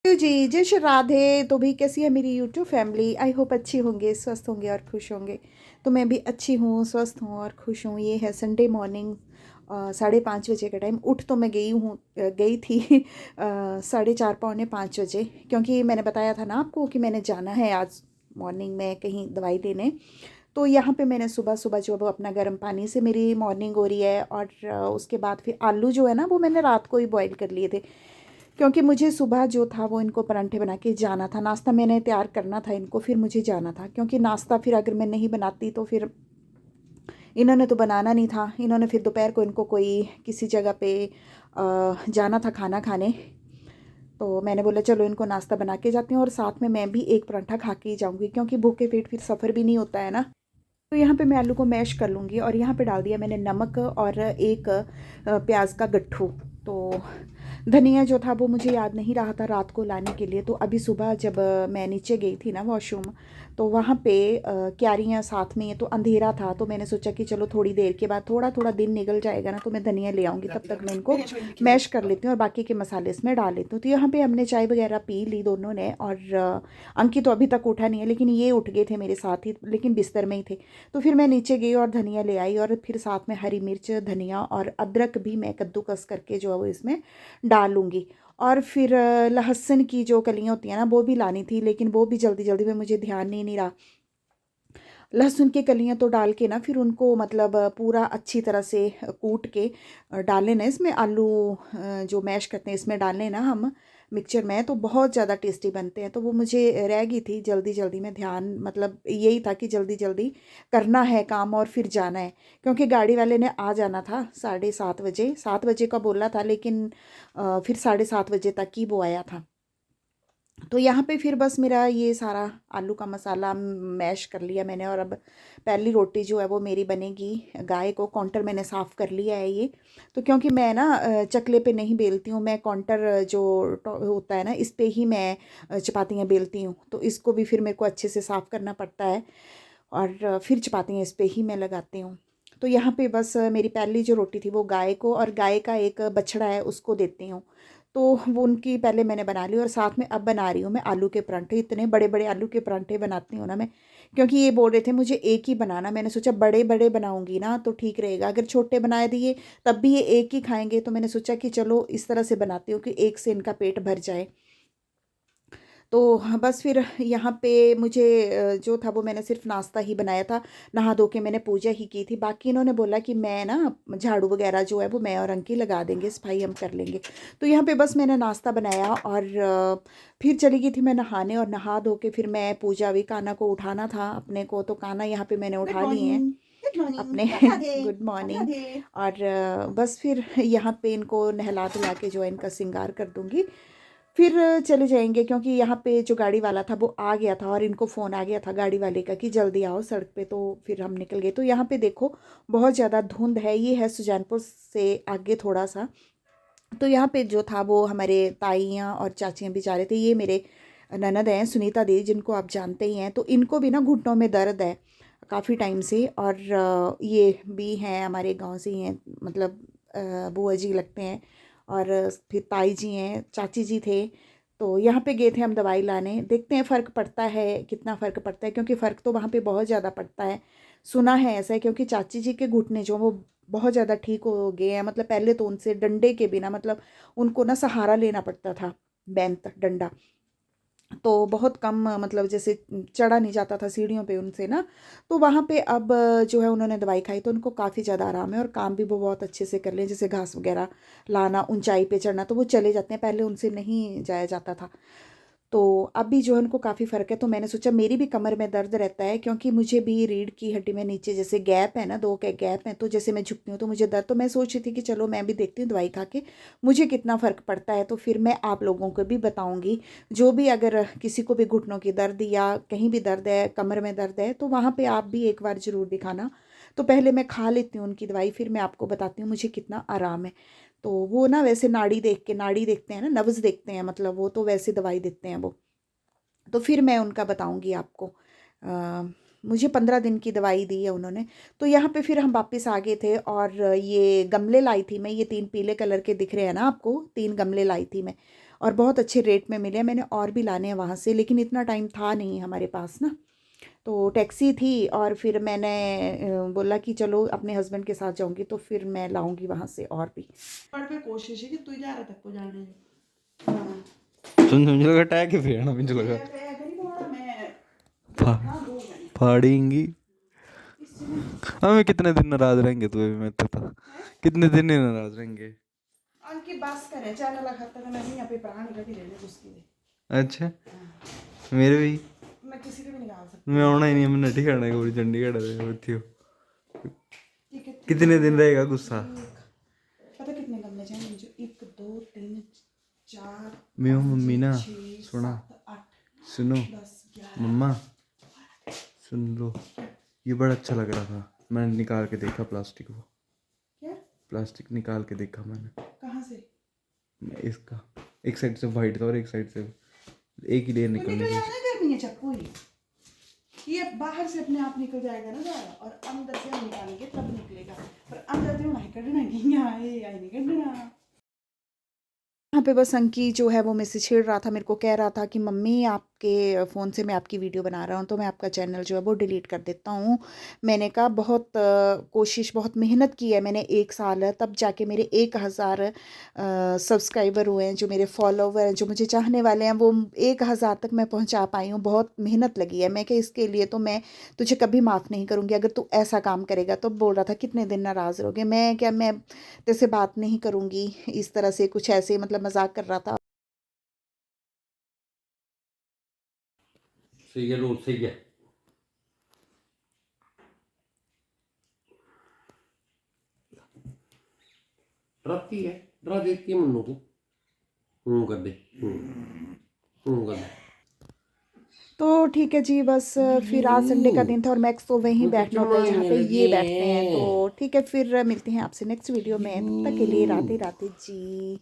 जी, जय श्री राधे। तो भी कैसी है मेरी यूट्यूब फैमिली? आई होप अच्छी होंगे, स्वस्थ होंगे और खुश होंगे। तो मैं भी अच्छी हूँ, स्वस्थ हूँ और खुश हूँ। ये है संडे मॉर्निंग, 5:30 बजे का टाइम। उठ तो मैं गई थी 4:30 पौने 5 बजे, क्योंकि मैंने बताया था ना आपको कि मैंने जाना है आज मॉर्निंग में कहीं दवाई लेने। तो यहाँ पे मैंने सुबह सुबह जो है वो अपना गर्म पानी से मेरी मॉर्निंग हो रही है। और उसके बाद फिर आलू जो है ना वो मैंने रात को ही बॉईल कर लिए थे, क्योंकि मुझे सुबह जो था वो इनको परांठे बना के जाना था। नाश्ता मैंने तैयार करना था इनको, फिर मुझे जाना था, क्योंकि नाश्ता फिर अगर मैं नहीं बनाती तो फिर इन्होंने तो बनाना नहीं था। इन्होंने फिर दोपहर को इनको कोई किसी जगह पे जाना था खाना खाने। तो मैंने बोला चलो इनको नाश्ता बना के जाती हूँ और साथ में मैं भी एक परांठा खा के ही जाऊँगी, क्योंकि भूखे पेट फिर सफ़र भी नहीं होता है ना। तो यहाँ पे मैं आलू को मैश कर लूँगी और यहाँ पे डाल दिया मैंने नमक और एक प्याज का गट्ठू। तो धनिया जो था वो मुझे याद नहीं रहा था रात को लाने के लिए। तो अभी सुबह जब मैं नीचे गई थी ना वॉशरूम, तो वहाँ पे क्यारियाँ साथ में, तो अंधेरा था। तो मैंने सोचा कि चलो थोड़ी देर के बाद थोड़ा थोड़ा दिन निकल जाएगा ना, तो मैं धनिया ले आऊँगी, तब तक मैं इनको मैश कर लेती हूँ और बाकी के मसाले इसमें डाल लेती हूँ। तो यहाँ पे हमने चाय वगैरह पी ली दोनों ने। और अंकित तो अभी तक उठा नहीं है, लेकिन ये उठ गए थे मेरे साथ ही, लेकिन बिस्तर में ही थे। तो फिर मैं नीचे गई और धनिया ले आई, और फिर साथ में हरी मिर्च, धनिया और अदरक भी मैं कद्दूकस करके जो है वो इसमें डालूँगी। और फिर लहसुन की जो कलियाँ होती हैं ना वो भी लानी थी, लेकिन वो भी जल्दी जल्दी में मुझे ध्यान नहीं रहा। लहसुन की कलियाँ तो डाल के ना फिर उनको मतलब पूरा अच्छी तरह से कूट के डाल लेना इसमें। आलू जो मैश करते हैं इसमें डाल लेना हम मिक्सचर में, तो बहुत ज़्यादा टेस्टी बनते हैं। तो वो मुझे रह गई थी जल्दी जल्दी में, ध्यान मतलब यही था कि जल्दी जल्दी करना है काम और फिर जाना है, क्योंकि गाड़ी वाले ने आ जाना था 7:30 बजे। 7 बजे का बोला था, लेकिन फिर 7:30 बजे तक ही वो आया था। तो यहाँ पे फिर बस मेरा ये सारा आलू का मसाला मैश कर लिया मैंने। और अब पहली रोटी जो है वो मेरी बनेगी। गाय को काउंटर मैंने साफ़ कर लिया है ये। तो क्योंकि मैं ना चकले पे नहीं बेलती हूँ, मैं काउंटर जो होता है ना इस पे ही मैं चपातियाँ बेलती हूँ। तो इसको भी फिर मेरे को अच्छे से साफ़ करना पड़ता है, और फिर चपातियाँ इस पे ही मैं लगाती हूँ। तो यहाँ पे बस मेरी पहली जो रोटी थी वो गाय को, और गाय का एक बछड़ा है उसको देती हूँ। तो वो उनकी पहले मैंने बना ली, और साथ में अब बना रही हूँ मैं आलू के परांठे। इतने बड़े बड़े आलू के परांठे बनाती हूँ ना मैं, क्योंकि ये बोल रहे थे मुझे एक ही बनाना। मैंने सोचा बड़े बड़े बनाऊंगी ना तो ठीक रहेगा, अगर छोटे बना दिए तब भी ये एक ही खाएंगे। तो मैंने सोचा कि चलो इस तरह से बनाती हूँ कि एक से इनका पेट भर जाए। तो बस फिर यहाँ पे मुझे जो था वो मैंने सिर्फ नाश्ता ही बनाया था। नहा धो के मैंने पूजा ही की थी। बाकी इन्होंने बोला कि मैं ना झाड़ू वगैरह जो है वो मैं और अंकी लगा देंगे, सफाई हम कर लेंगे। तो यहाँ पे बस मैंने नाश्ता बनाया और फिर चली गई थी मैं नहाने। और नहा धो के फिर मैं पूजा भी, काना को उठाना था अपने को, तो काना यहाँ पे मैंने उठा लिए हैं अपने गुड मॉर्निंग। और बस फिर यहाँ पे इनको नहला धुला के जो है इनका श्रृंगार कर दूंगी, फिर चले जाएंगे। क्योंकि यहाँ पे जो गाड़ी वाला था वो आ गया था, और इनको फ़ोन आ गया था गाड़ी वाले का कि जल्दी आओ सड़क पे। तो फिर हम निकल गए। तो यहाँ पे देखो बहुत ज़्यादा धुंध है। ये है सुजानपुर से आगे थोड़ा सा। तो यहाँ पे जो था वो हमारे ताइयाँ और चाचियाँ भी जा रहे थे। ये मेरे ननद हैं सुनीता दी, जिनको आप जानते ही हैं। तो इनको भी ना घुटनों में दर्द है काफ़ी टाइम से। और ये भी हैं हमारे गांव से ही हैं, मतलब बुआ जी लगते हैं। और फिर ताई जी हैं, चाची जी थे। तो यहाँ पे गए थे हम दवाई लाने, देखते हैं फ़र्क पड़ता है कितना फ़र्क पड़ता है, क्योंकि फ़र्क तो वहाँ पे बहुत ज़्यादा पड़ता है। सुना है ऐसा है, क्योंकि चाची जी के घुटने जो वो बहुत ज़्यादा ठीक हो गए हैं। मतलब पहले तो उनसे डंडे के बिना, मतलब उनको ना सहारा लेना पड़ता था, बेंत डंडा। तो बहुत कम, मतलब जैसे चढ़ा नहीं जाता था सीढ़ियों पे उनसे ना। तो वहाँ पे अब जो है उन्होंने दवाई खाई तो उनको काफ़ी ज़्यादा आराम है, और काम भी वो बहुत अच्छे से कर लें। जैसे घास वगैरह लाना, ऊंचाई पे चढ़ना, तो वो चले जाते हैं, पहले उनसे नहीं जाया जाता था। तो अभी जो है उनको काफ़ी फ़र्क है। तो मैंने सोचा, मेरी भी कमर में दर्द रहता है, क्योंकि मुझे भी रीढ़ की हड्डी में नीचे जैसे गैप है ना, दो के गैप है, तो जैसे मैं झुकती हूँ तो मुझे दर्द। तो मैं सोच रही थी कि चलो मैं भी देखती हूँ दवाई खा के मुझे कितना फ़र्क पड़ता है, तो फिर मैं आप लोगों को भी बताऊँगी। जो भी अगर किसी को भी घुटनों की दर्द या कहीं भी दर्द है, कमर में दर्द है, तो वहाँ पर आप भी एक बार ज़रूर दिखाना। तो पहले मैं खा लेती हूँ उनकी दवाई, फिर मैं आपको बताती हूँ मुझे कितना आराम है। तो वो ना वैसे नाड़ी देख के, नाड़ी देखते हैं ना, नब्ज़ देखते हैं, मतलब वो तो वैसे दवाई देते हैं वो। तो फिर मैं उनका बताऊंगी आपको। मुझे 15 दिन की दवाई दी है उन्होंने। तो यहाँ पे फिर हम वापस आ गए थे, और ये गमले लाई थी मैं, ये 3 पीले कलर के दिख रहे हैं ना आपको, 3 गमले लाई थी मैं। और बहुत अच्छे रेट में मिले। मैंने और भी लाने हैं वहाँ से, लेकिन इतना टाइम था नहीं हमारे पास ना, तो टैक्सी थी और फिर मैंने बोला कि चलो अपने हस्बैंड के साथ जाऊंगी तो फिर मैं लाऊंगी वहाँ से और भी। पर पे कोशिश है कि तू जा रहा तक को जाने है। हाँ सुन मुझे लगा टैग ही फेरना मुझे लगा मैं फाड़ेंगी। हमें कितने दिन नाराज रहेंगे तू मैं तो था कितने दिन ही नाराज रहेंगे। उनकी बस करे चैनल खाता तो मैं यहाँ पे प्राण कटी रहने उसकी दे। अच्छा मेरे भी मैं किसी को भी निकाल सकती मैं आना ही नहीं मैं नटी खाना पूरी चंडीगढ़ थियो ठीक है। कितने दिन रहेगा गुस्सा। पता कितने गमले चाहिए मुझे? 1 2 3 4 मेरी मम्मी ना 6 सुना 7 8 सुनो 10 11 मम्मा सुन लो ये बड़ा अच्छा लग रहा था मैंने निकाल के देखा प्लास्टिक को क्या प्लास्टिक निकाल के देखा मैंने कहाँ से? इसका एक साइड से वाइट था और एक साइड से एक ही लेयर तो निकलने निकल की। जाना करनी है चक्कू ही, ये बाहर से अपने आप निकल जाएगा ना सारा, और अंदर से हम निकालेंगे तब निकलेगा, पर अंदर तो नहीं कढ़ना कि यहाँ आई नहीं कढ़ना। यहाँ पे बस अंकी जो है वो मुझसे छेड़ रहा था, मेरे को कह रहा था कि मम्मी आपके फ़ोन से मैं आपकी वीडियो बना रहा हूँ तो मैं आपका चैनल जो है वो डिलीट कर देता हूँ। मैंने कहा बहुत कोशिश बहुत मेहनत की है मैंने, 1 साल है तब जाके मेरे 1000 सब्सक्राइबर हुए हैं, जो मेरे फॉलोवर हैं, जो मुझे चाहने वाले हैं, वो 1000 तक मैं पहुँचा पाई हूँ। बहुत मेहनत लगी है। मैं कि इसके लिए तो मैं तुझे कभी माफ़ नहीं करूँगी अगर तू ऐसा काम करेगा। तो बोल रहा था कितने दिन नाराज़ रहोगे। मैं क्या, मैं तेरे से बात नहीं करूँगी, इस तरह से कुछ ऐसे मतलब मजाक कर रहा था। सही है रोज सही है। डराती है डरा देती है मन्नू को। कर दे कर दे। तो ठीक है जी, बस फिर आज संडे का दिन था और मैक्स तो वहीं बैठना होता है जहाँ पे ये बैठते हैं। तो ठीक है, फिर मिलते हैं आपसे नेक्स्ट वीडियो में, तब तक के लिए राधे राधे जी।